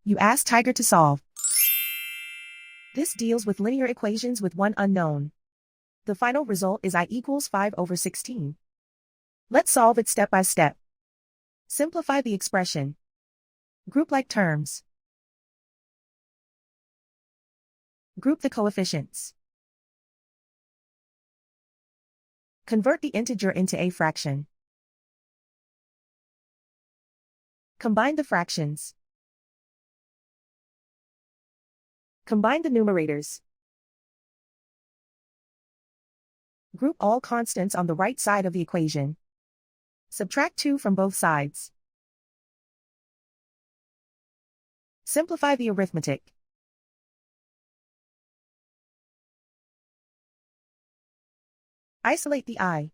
You ask Tiger to solve. This deals with linear equations with one unknown. The final result is I equals 5/16. Let's solve it step by step. Simplify the expression. Group like terms. Group the coefficients. Convert the integer into a fraction. Combine the fractions. Combine the numerators. Group all constants on the right side of the equation. Subtract 2 from both sides. Simplify the arithmetic. Isolate the I.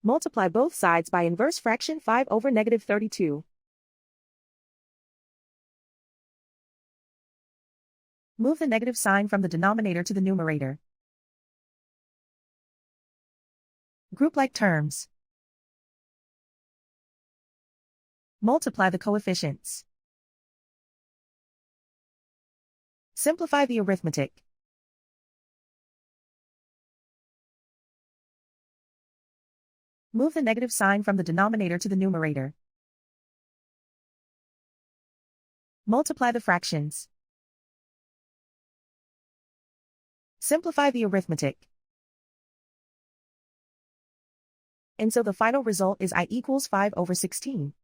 Multiply both sides by inverse fraction 5/32. Move the negative sign from the denominator to the numerator. Group like terms. Multiply the coefficients. Simplify the arithmetic. Move the negative sign from the denominator to the numerator. Multiply the fractions. Simplify the arithmetic. And so the final result is I equals 5/16.